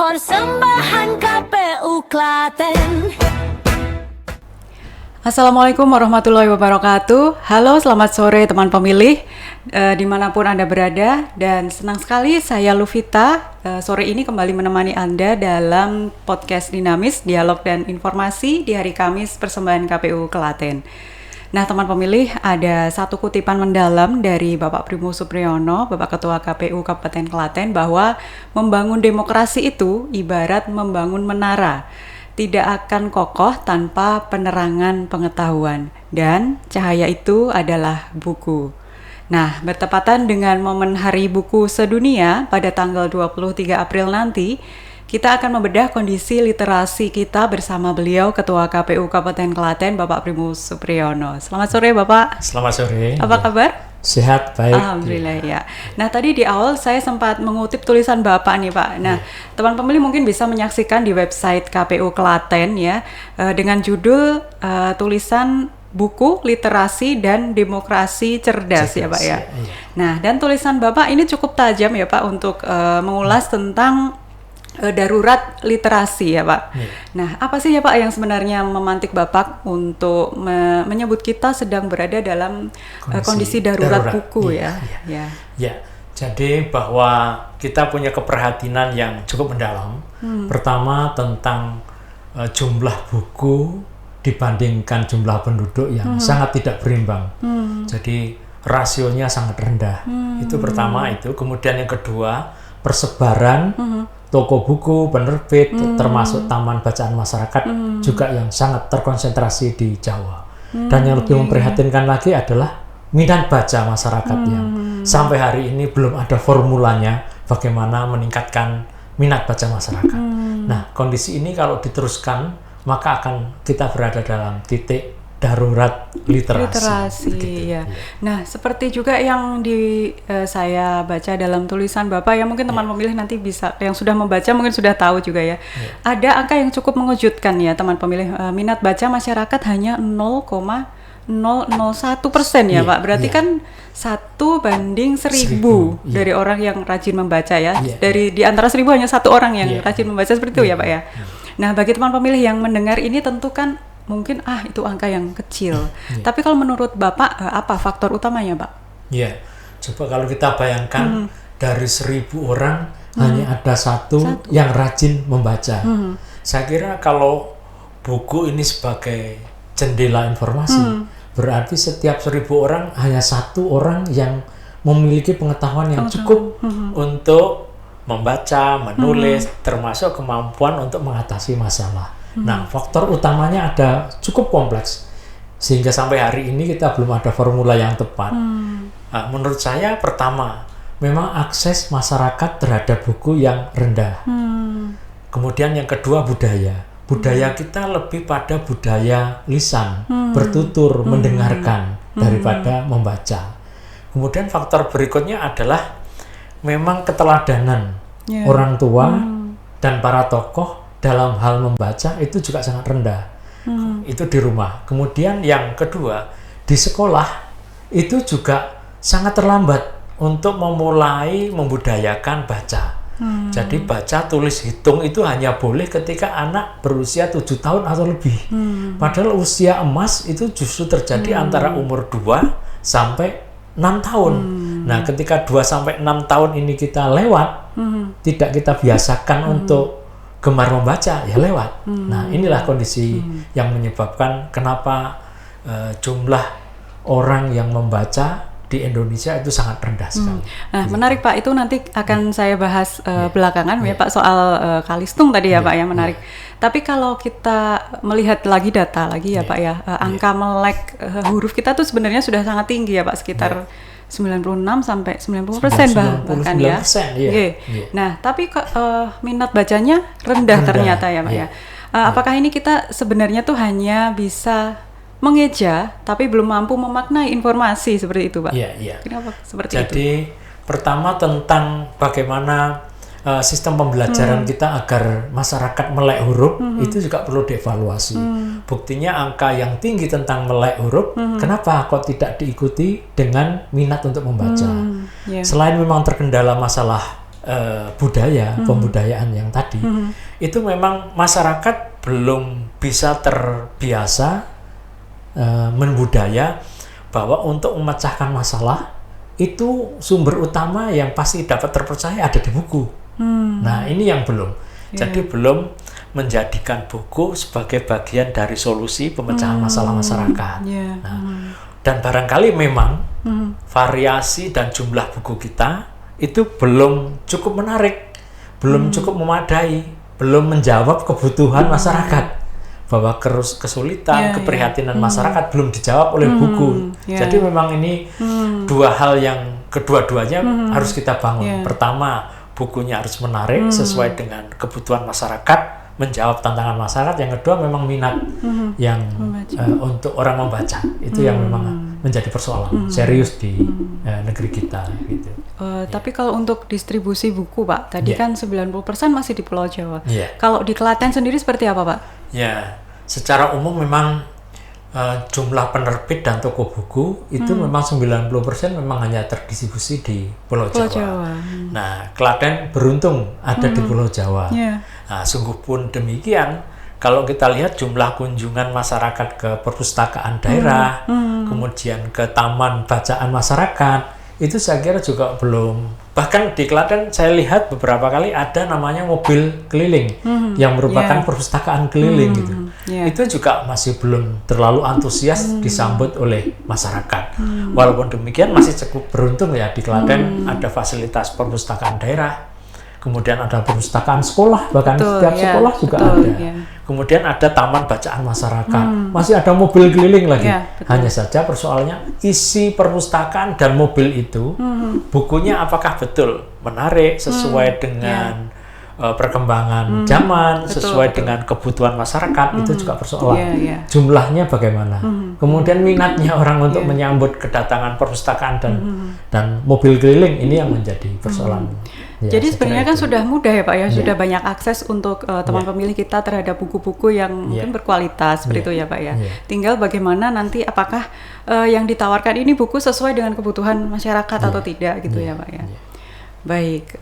Persembahan KPU Klaten. Assalamualaikum warahmatullahi wabarakatuh. Halo, selamat sore teman pemilih dimanapun Anda berada. Dan senang sekali saya Luvita sore ini kembali menemani Anda dalam podcast Dinamis, Dialog dan Informasi di hari Kamis Persembahan KPU Klaten. Nah teman pemilih, ada satu kutipan mendalam dari Bapak Primus Supriyono, Bapak Ketua KPU Kabupaten Klaten, bahwa membangun demokrasi itu ibarat membangun menara. Tidak akan kokoh tanpa penerangan pengetahuan, dan cahaya itu adalah buku. Nah, bertepatan dengan momen Hari Buku Sedunia pada tanggal 23 April nanti, kita akan membedah kondisi literasi kita bersama beliau, Ketua KPU Kabupaten Klaten, Bapak Primus Supriyono. Selamat sore, Bapak. Selamat sore. Apa kabar? Sehat, baik. Alhamdulillah ya. Nah tadi di awal saya sempat mengutip tulisan Bapak nih Pak. Nah teman pemilih mungkin bisa menyaksikan di website KPU Klaten ya dengan judul tulisan buku literasi dan demokrasi cerdas ya Pak ya. Nah dan tulisan Bapak ini cukup tajam ya Pak untuk mengulas tentang darurat literasi ya Pak. Nah apa sih ya Pak yang sebenarnya memantik Bapak untuk menyebut kita sedang berada dalam kondisi darurat buku ya. Jadi bahwa kita punya keprihatinan yang cukup mendalam. Pertama tentang jumlah buku dibandingkan jumlah penduduk yang sangat tidak berimbang. Jadi rasionya sangat rendah. Itu pertama itu. Kemudian yang kedua persebaran toko buku, penerbit, termasuk taman bacaan masyarakat juga yang sangat terkonsentrasi di Jawa. Dan yang lebih memprihatinkan lagi adalah minat baca masyarakat yang sampai hari ini belum ada formulanya bagaimana meningkatkan minat baca masyarakat. Nah, kondisi ini kalau diteruskan maka akan kita berada dalam titik darurat literasi. Ya. Nah, seperti juga yang saya baca dalam tulisan Bapak ya, mungkin teman pemilih nanti bisa yang sudah membaca mungkin sudah tahu juga ya. Ada angka yang cukup mengejutkan ya teman pemilih, minat baca masyarakat hanya 0,001% ya Pak. Berarti kan 1 banding 1000 dari orang yang rajin membaca ya. Di antara 1000 hanya 1 orang yang rajin membaca seperti itu ya Pak ya. Nah, bagi teman pemilih yang mendengar ini tentu kan mungkin itu angka yang kecil. Tapi kalau menurut Bapak apa faktor utamanya, Pak? Ya, coba kalau kita bayangkan dari 1000 orang hanya ada satu yang rajin membaca. Saya kira kalau buku ini sebagai jendela informasi, berarti setiap 1000 orang hanya 1 orang yang memiliki pengetahuan yang cukup untuk membaca, menulis, termasuk kemampuan untuk mengatasi masalah. Nah, faktor utamanya ada cukup kompleks sehingga sampai hari ini kita belum ada formula yang tepat. Nah, menurut saya pertama, memang akses masyarakat terhadap buku yang rendah. Kemudian yang kedua budaya. Budaya kita lebih pada budaya lisan, bertutur, mendengarkan daripada membaca. Kemudian faktor berikutnya adalah memang keteladanan orang tua dan para tokoh dalam hal membaca itu juga sangat rendah. Itu di rumah. Kemudian yang kedua, di sekolah itu juga sangat terlambat untuk memulai membudayakan baca. Jadi baca, tulis, hitung itu hanya boleh ketika anak berusia 7 tahun atau lebih. Padahal usia emas itu justru terjadi antara umur 2 sampai 6 tahun. Nah, ketika 2 sampai 6 tahun ini kita lewat, tidak kita biasakan untuk gemar membaca, ya lewat. Nah, inilah kondisi yang menyebabkan kenapa jumlah orang yang membaca di Indonesia itu sangat rendah sekali. Nah, menarik Pak, itu nanti akan saya bahas belakangan ya Pak soal Kalistung tadi ya Pak ya, menarik. Tapi kalau kita melihat lagi data lagi ya Pak ya, angka melek huruf kita tuh sebenarnya sudah sangat tinggi ya Pak, sekitar 96 sampai 90% bahkan ya. Nah, tapi minat bacanya rendah ternyata ya Pak ya. Apakah ini kita sebenarnya tuh hanya bisa mengeja tapi belum mampu memaknai informasi seperti itu Pak? Iya. Kenapa seperti itu? Jadi pertama tentang bagaimana sistem pembelajaran kita agar masyarakat melek huruf itu juga perlu dievaluasi. Buktinya angka yang tinggi tentang melek huruf, kenapa kok tidak diikuti dengan minat untuk membaca? Selain memang terkendala masalah budaya, pembudayaan yang tadi, itu memang masyarakat belum bisa terbiasa membudaya bahwa untuk memecahkan masalah itu sumber utama yang pasti dapat terpercaya ada di buku. Nah, ini yang belum. Jadi belum menjadikan buku sebagai bagian dari solusi pemecahan masalah masyarakat. Nah, dan barangkali memang variasi dan jumlah buku kita itu belum cukup menarik, belum cukup memadai, belum menjawab kebutuhan masyarakat. Bahwa kesulitan, keprihatinan masyarakat belum dijawab oleh buku. Jadi memang ini dua hal yang kedua-duanya harus kita bangun. Pertama, bukunya harus menarik sesuai dengan kebutuhan masyarakat, menjawab tantangan masyarakat. Yang kedua, memang minat yang untuk orang membaca. Itu yang memang menjadi persoalan serius di negeri kita. Gitu. Tapi kalau untuk distribusi buku, Pak, tadi kan 90% masih di Pulau Jawa. Kalau di Klaten sendiri seperti apa, Pak? Ya, secara umum memang jumlah penerbit dan toko buku itu memang 90% memang hanya terdistribusi di Pulau Jawa. Nah, Klaten beruntung ada di Pulau Jawa. Nah, sungguh pun demikian, kalau kita lihat jumlah kunjungan masyarakat ke perpustakaan daerah, kemudian ke taman bacaan masyarakat, itu saya kira juga belum. Bahkan di Klaten saya lihat beberapa kali ada namanya mobil keliling yang merupakan perpustakaan keliling gitu. Itu juga masih belum terlalu antusias disambut oleh masyarakat. Walaupun demikian masih cukup beruntung ya di Klaten ada fasilitas perpustakaan daerah. Kemudian ada perpustakaan sekolah, bahkan setiap sekolah juga ada. Kemudian ada taman bacaan masyarakat, masih ada mobil keliling lagi. Hanya saja persoalannya isi perpustakaan dan mobil itu, bukunya apakah betul menarik sesuai dengan perkembangan zaman, sesuai dengan kebutuhan masyarakat, itu juga persoalan. Jumlahnya bagaimana? Kemudian minatnya orang untuk menyambut kedatangan perpustakaan dan mobil keliling, ini yang menjadi persoalan. Jadi sebenarnya kan sudah mudah ya Pak ya, sudah banyak akses untuk teman pemilih kita terhadap buku-buku yang mungkin berkualitas seperti itu ya Pak ya. Tinggal bagaimana nanti apakah yang ditawarkan ini buku sesuai dengan kebutuhan masyarakat atau tidak gitu ya Pak ya. Baik,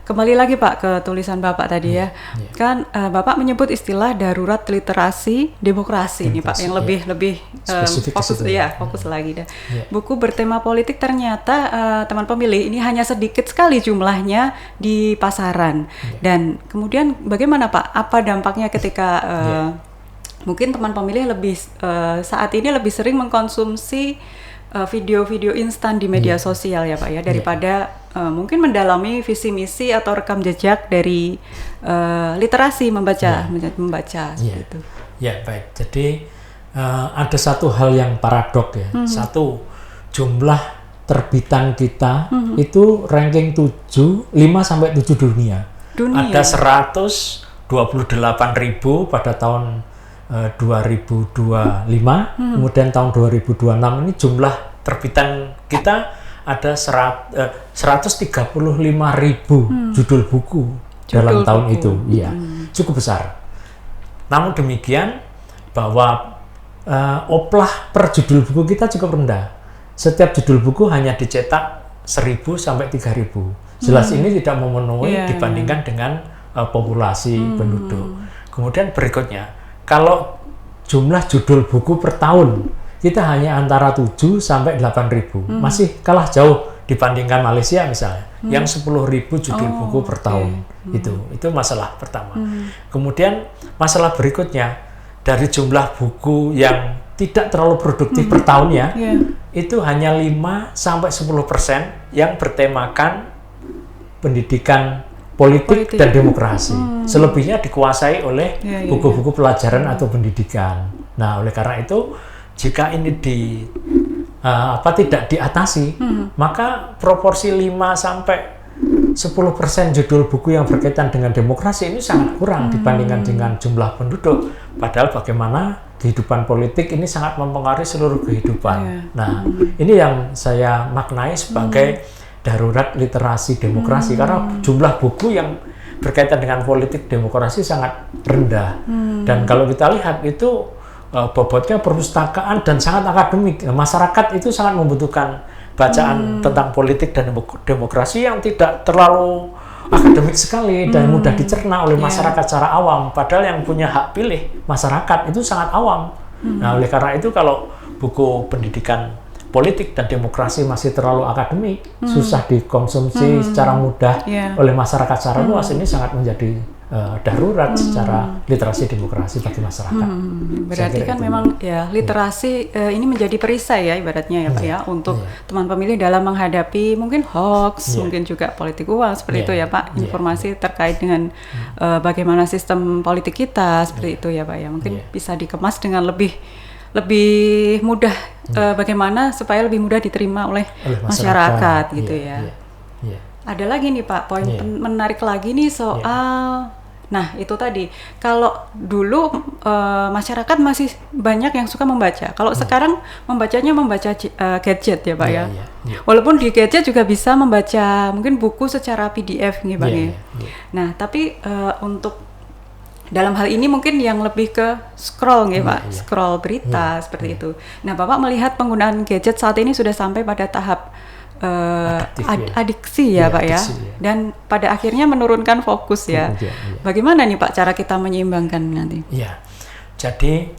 kembali lagi Pak ke tulisan Bapak tadi ya. Kan Bapak menyebut istilah darurat literasi demokrasi nih Pak, yang lebih fokus lagi dah. Buku bertema politik ternyata teman pemilih ini hanya sedikit sekali jumlahnya di pasaran. Dan kemudian bagaimana Pak? Apa dampaknya ketika mungkin teman pemilih lebih saat ini lebih sering mengkonsumsi video-video instan di media sosial ya Pak ya, daripada mungkin mendalami visi misi atau rekam jejak dari literasi membaca gitu. Ya baik. Jadi ada satu hal yang paradok ya. Satu, jumlah terbitan kita itu ranking 5 sampai 7 dunia. Ada 128.000 pada tahun 2025, kemudian tahun 2026 ini jumlah terbitan kita ada 135.000 judul buku dalam tahun itu, iya, cukup besar. Namun demikian bahwa oplah per judul buku kita cukup rendah. Setiap judul buku hanya dicetak 1.000 sampai 3.000. Jelas ini tidak memenuhi dibandingkan dengan populasi penduduk. Kemudian berikutnya, kalau jumlah judul buku per tahun kita hanya antara 7 sampai 8.000, masih kalah jauh dibandingkan Malaysia misalnya, yang 10.000 judul buku per tahun. Itu masalah pertama. Kemudian masalah berikutnya, dari jumlah buku yang tidak terlalu produktif per tahunnya, itu hanya 5 sampai 10% yang bertemakan pendidikan politik dan demokrasi. Selebihnya dikuasai oleh buku-buku pelajaran atau pendidikan. Nah, oleh karena itu, jika ini tidak diatasi, maka proporsi 5 sampai 10% judul buku yang berkaitan dengan demokrasi ini sangat kurang dibandingkan dengan jumlah penduduk. Padahal bagaimana kehidupan politik ini sangat mempengaruhi seluruh kehidupan. Nah, ini yang saya maknai sebagai darurat literasi demokrasi, karena jumlah buku yang berkaitan dengan politik demokrasi sangat rendah. Dan kalau kita lihat itu bobotnya perpustakaan dan sangat akademik. Masyarakat itu sangat membutuhkan bacaan tentang politik dan demokrasi yang tidak terlalu akademik sekali dan mudah dicerna oleh masyarakat secara awam. Padahal yang punya hak pilih masyarakat itu sangat awam. Nah, oleh karena itu kalau buku pendidikan politik dan demokrasi masih terlalu akademik, susah dikonsumsi secara mudah oleh masyarakat secara luas, ini sangat menjadi darurat secara literasi demokrasi bagi masyarakat. Berarti kan memang ya literasi ini menjadi perisai ya ibaratnya ya Pak ya untuk teman pemilih dalam menghadapi mungkin hoax, mungkin juga politik uang seperti itu ya Pak, informasi terkait dengan bagaimana sistem politik kita seperti itu ya Pak ya, mungkin bisa dikemas dengan lebih mudah bagaimana supaya lebih mudah diterima oleh masyarakat gitu ya. Ada lagi nih Pak poin menarik lagi nih soal nah itu tadi kalau dulu masyarakat masih banyak yang suka membaca. Kalau sekarang membaca gadget ya Pak ya. Walaupun di gadget juga bisa membaca mungkin buku secara PDF nih Pak ya. Nah tapi untuk dalam hal ini mungkin yang lebih ke scroll nih Pak, scroll berita seperti itu. Nah Bapak melihat penggunaan gadget saat ini sudah sampai pada tahap adiksi ya Pak ya, dan pada akhirnya menurunkan fokus ya. Bagaimana nih Pak cara kita menyeimbangkan nanti? Iya, jadi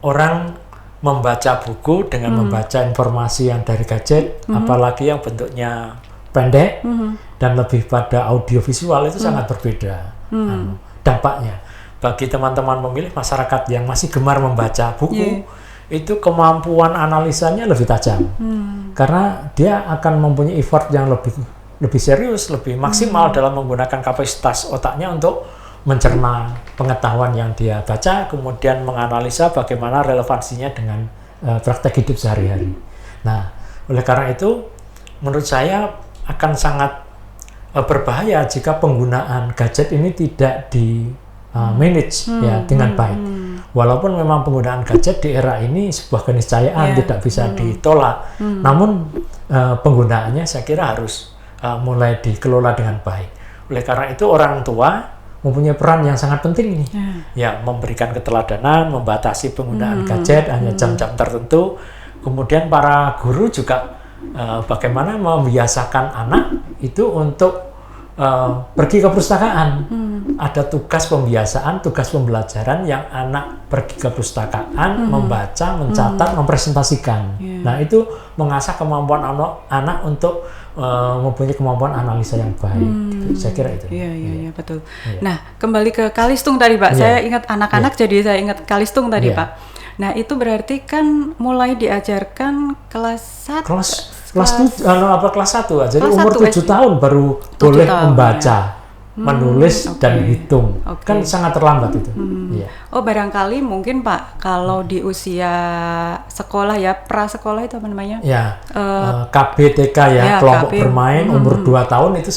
orang membaca buku dengan membaca informasi yang dari gadget, apalagi yang bentuknya pendek dan lebih pada audiovisual itu sangat berbeda dampaknya. Bagi teman-teman pemilih masyarakat yang masih gemar membaca buku, itu kemampuan analisanya lebih tajam. Karena dia akan mempunyai effort yang lebih serius, lebih maksimal dalam menggunakan kapasitas otaknya untuk mencerna pengetahuan yang dia baca, kemudian menganalisa bagaimana relevansinya dengan praktek hidup sehari-hari. Nah, oleh karena itu, menurut saya akan sangat berbahaya jika penggunaan gadget ini tidak manage ya dengan baik. Walaupun memang penggunaan gadget di era ini sebuah keniscayaan tidak bisa ditolak, namun penggunaannya saya kira harus mulai dikelola dengan baik. Oleh karena itu orang tua mempunyai peran yang sangat penting ini, ya memberikan keteladanan, membatasi penggunaan gadget hanya jam-jam tertentu. Kemudian para guru juga bagaimana membiasakan anak itu untuk pergi ke perpustakaan. Ada tugas pembiasaan, tugas pembelajaran yang anak pergi ke perpustakaan, membaca, mencatat, mempresentasikan. Nah itu mengasah kemampuan anak untuk mempunyai kemampuan analisa yang baik. Saya kira itu. Iya betul. Nah kembali ke Kalistung tadi Pak, saya ingat anak-anak jadi saya ingat Kalistung tadi Pak. Nah itu berarti kan mulai diajarkan kelas 1 kelas 1. Jadi umur 7 tahun baru boleh membaca, menulis dan hitung. Kan sangat terlambat itu. Oh barangkali mungkin Pak kalau di usia sekolah ya, prasekolah itu apa namanya? KBTK ya, kelompok bermain umur 2 tahun itu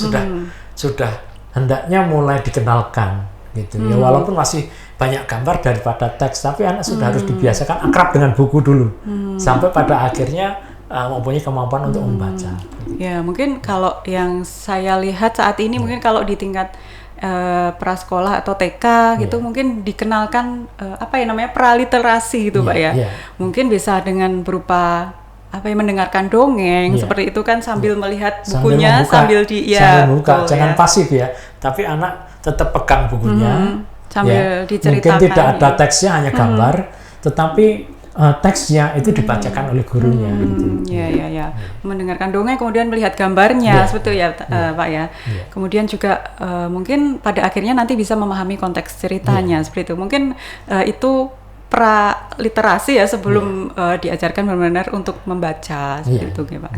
sudah hendaknya mulai dikenalkan gitu. Ya walaupun masih banyak gambar daripada teks, tapi anak sudah harus dibiasakan akrab dengan buku dulu sampai pada akhirnya mempunyai kemampuan untuk membaca. Ya mungkin kalau yang saya lihat saat ini mungkin kalau di tingkat prasekolah atau TK gitu mungkin dikenalkan praliterasi gitu Pak ya. Mungkin bisa dengan berupa mendengarkan dongeng seperti itu kan sambil melihat bukunya sambil membuka. Jangan pasif ya, tapi anak tetap pegang bukunya sambil diceritakan. Mungkin tidak ada teksnya, hanya gambar, tetapi teksnya itu dibacakan oleh gurunya. Mendengarkan dongeng kemudian melihat gambarnya seperti itu ya Pak ya. Kemudian juga mungkin pada akhirnya nanti bisa memahami konteks ceritanya seperti itu. Mungkin itu pra-literasi ya sebelum diajarkan benar-benar untuk membaca seperti itu ya Pak.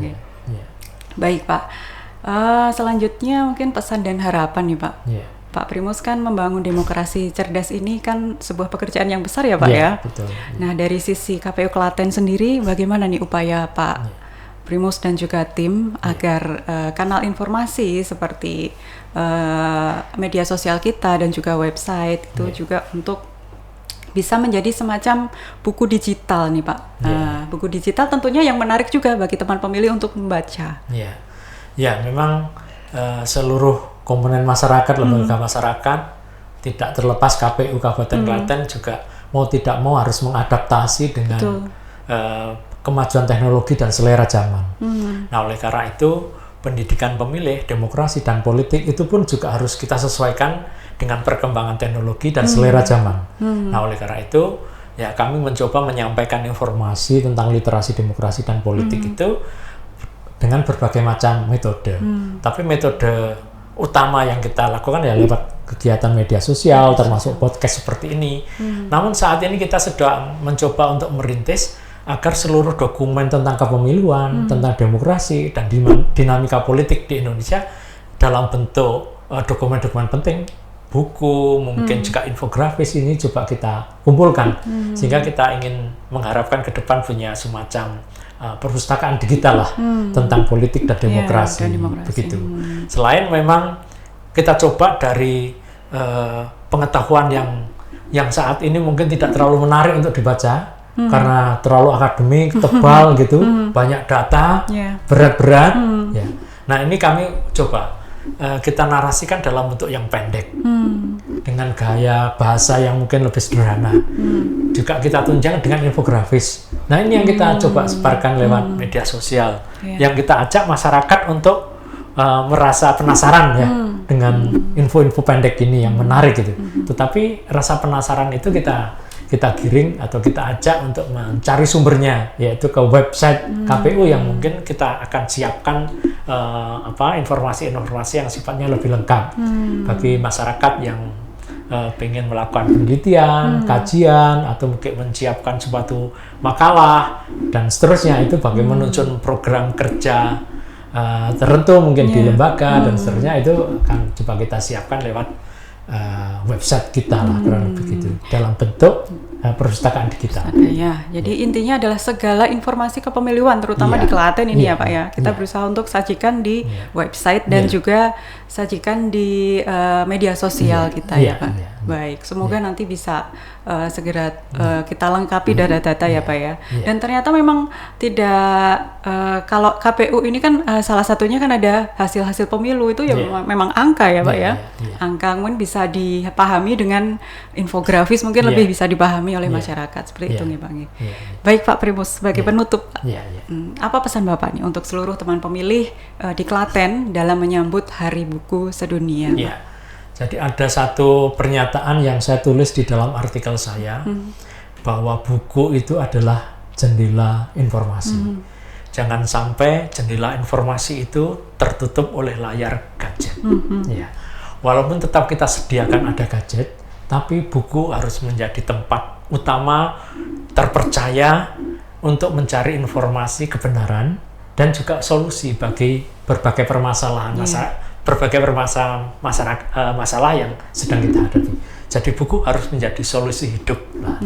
Baik Pak. Selanjutnya mungkin pesan dan harapan nih Pak. Pak Primus kan membangun demokrasi cerdas ini kan sebuah pekerjaan yang besar ya Pak ya. Betul. Nah dari sisi KPU Klaten sendiri bagaimana nih upaya Pak Primus dan juga tim agar kanal informasi seperti media sosial kita dan juga website itu juga untuk bisa menjadi semacam buku digital nih Pak. Buku digital tentunya yang menarik juga bagi teman pemilih untuk membaca. Ya memang seluruh komponen masyarakat, lembaga masyarakat tidak terlepas KPU Kabupaten Klaten juga mau tidak mau harus mengadaptasi dengan kemajuan teknologi dan selera zaman. Nah, oleh karena itu pendidikan pemilih, demokrasi dan politik itu pun juga harus kita sesuaikan dengan perkembangan teknologi dan selera zaman. Nah, oleh karena itu ya kami mencoba menyampaikan informasi tentang literasi demokrasi dan politik itu dengan berbagai macam metode. Tapi metode utama yang kita lakukan ya lewat kegiatan media sosial, termasuk podcast seperti ini. Namun saat ini kita sedang mencoba untuk merintis agar seluruh dokumen tentang kepemiluan, tentang demokrasi dan dinamika politik di Indonesia dalam bentuk dokumen-dokumen penting, buku, mungkin juga infografis ini coba kita kumpulkan, sehingga kita ingin mengharapkan ke depan punya semacam perpustakaan digital lah tentang politik dan demokrasi, begitu. Selain memang kita coba dari pengetahuan yang saat ini mungkin tidak terlalu menarik untuk dibaca karena terlalu akademik, tebal gitu, banyak data, berat-berat. Ya. Nah, ini kami coba kita narasikan dalam bentuk yang pendek dengan gaya bahasa yang mungkin lebih sederhana. Juga kita tunjang dengan infografis. Nah, ini yang kita coba sebarkan lewat media sosial, yang kita ajak masyarakat untuk merasa penasaran ya dengan info-info pendek ini yang menarik gitu. Tetapi rasa penasaran itu kita giring atau kita ajak untuk mencari sumbernya, yaitu ke website KPU yang mungkin kita akan siapkan informasi-informasi yang sifatnya lebih lengkap bagi masyarakat yang pengen melakukan penelitian, kajian, atau mungkin menyiapkan suatu makalah dan seterusnya. Itu bagi menyusun program kerja tertentu mungkin di lembaga dan seterusnya, itu akan coba kita siapkan lewat website kita lah, kurang lebih begitu, dalam bentuk perpustakaan digital. Ya, jadi intinya adalah segala informasi kepemiluan, terutama di Klaten ini ya Pak ya. Kita berusaha untuk sajikan di website dan juga sajikan di media sosial kita ya Pak. Baik, semoga nanti bisa segera kita lengkapi data-data ya Pak ya. Dan ternyata memang tidak, kalau KPU ini kan salah satunya kan ada hasil-hasil pemilu itu ya memang angka ya Pak ya. Angka mungkin bisa dipahami dengan infografis, mungkin lebih bisa dipahami oleh masyarakat seperti itu nih Bang. Baik Pak Primus, sebagai penutup, apa pesan Bapak nih untuk seluruh teman pemilih di Klaten dalam menyambut Hari Buku Sedunia? Jadi ada satu pernyataan yang saya tulis di dalam artikel saya, bahwa buku itu adalah jendela informasi. Jangan sampai jendela informasi itu tertutup oleh layar gadget. Walaupun tetap kita sediakan ada gadget, tapi buku harus menjadi tempat utama terpercaya untuk mencari informasi kebenaran dan juga solusi bagi berbagai permasalahan masalah yang sedang kita hadapi. Jadi buku harus menjadi solusi hidup lah.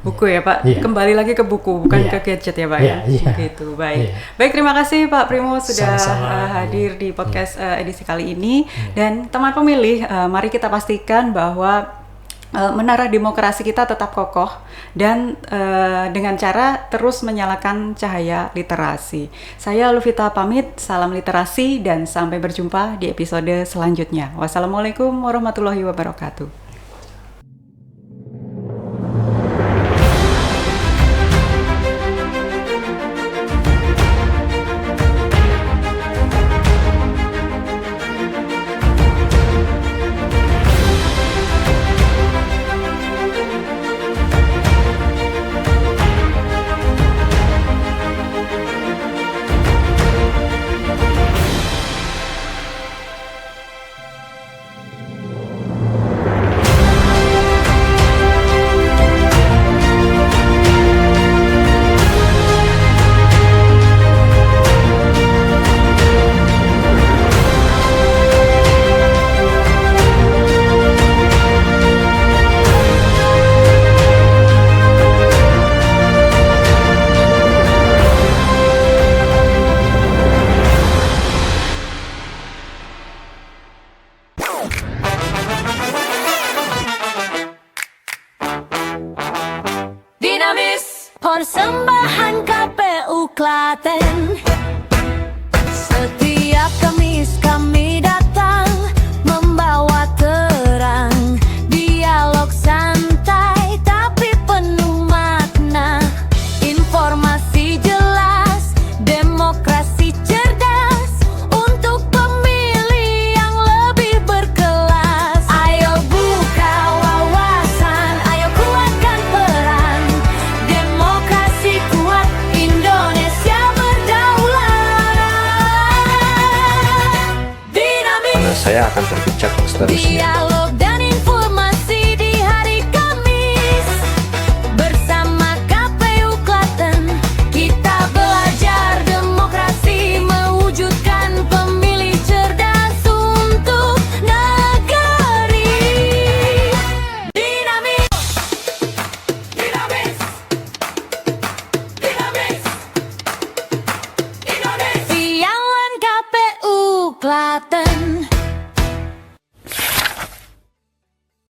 Buku ya Pak. Kembali lagi ke buku, bukan ke gadget ya Pak ya. Gitu. Baik. Baik, terima kasih Pak Primus sudah hadir di podcast edisi kali ini. Dan teman pemilih, mari kita pastikan bahwa menara demokrasi kita tetap kokoh dan dengan cara terus menyalakan cahaya literasi. Saya Luvita pamit, salam literasi dan sampai berjumpa di episode selanjutnya. Wassalamualaikum warahmatullahi wabarakatuh. Persembahan KPU Klaten. Setiap Kamis kami datang membawa terang, dialog santai tapi penuh makna, informasi saya akan berpijak seterusnya. Dia